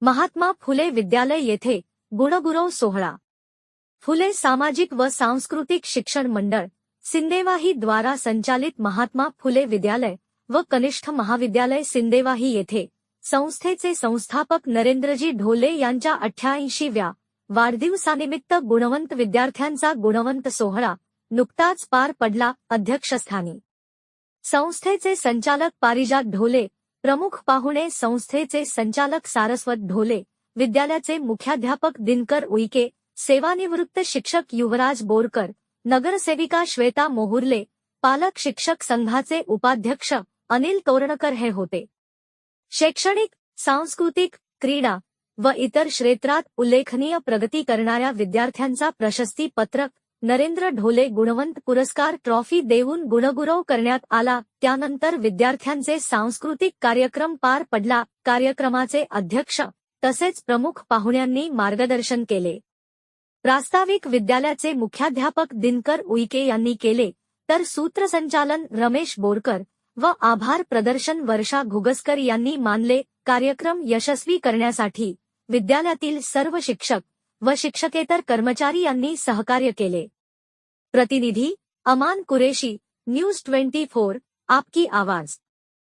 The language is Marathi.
महात्मा फुले विद्यालय येथे गुणगुरव सोहळा. फुले सामाजिक व सांस्कृतिक शिक्षण मंडळ सिंदेवाही द्वारा संचालित महात्मा फुले विद्यालय व कनिष्ठ महाविद्यालय सिंदेवाही येथे संस्थेचे संस्थापक नरेंद्रजी ढोले यांच्या 88व्या वाढदिवसानिमित्त गुणवंत विद्यार्थ्यांचा गुणवंत सोहळा नुकताच पार पडला. अध्यक्षस्थानी संस्थेचे संचालक पारिजात ढोले, प्रमुख पाहुणे संस्थेचे संचालक सारस्वत ढोले, विद्यालयाचे मुख्याध्यापक दिनकर उईके, सेवानिवृत्त शिक्षक युवराज बोरकर, नगरसेविका श्वेता मोहुर्ले, पालक शिक्षक संघाचे उपाध्यक्ष अनिल तोरणकर हे होते. शैक्षणिक, सांस्कृतिक, क्रीडा व इतर क्षेत्रात उल्लेखनीय प्रगती करणाऱ्या विद्यार्थ्यांचा प्रशस्ती पत्रक, नरेंद्र ढोले गुणवंत पुरस्कार ट्रॉफी देऊन गुणगौरव करण्यात आला. त्यानंतर विद्यार्थ्यांचे सांस्कृतिक कार्यक्रम पार पडला. कार्यक्रमाचे अध्यक्ष तसेच प्रमुख पाहुण्यांनी मार्गदर्शन केले. प्रास्ताविक विद्यालयाचे मुख्याध्यापक दिनकर उईके यांनी केले, तर सूत्रसंचालन रमेश बोरकर व आभार प्रदर्शन वर्षा घुगसकर यांनी मानले. कार्यक्रम यशस्वी करण्यासाठी विद्यालयातील सर्व शिक्षक व शिक्षकेतर कर्मचारी यांनी सहकार्य केले. प्रतिनिधी अमान कुरेशी, न्यूज 24, आपकी आवाज.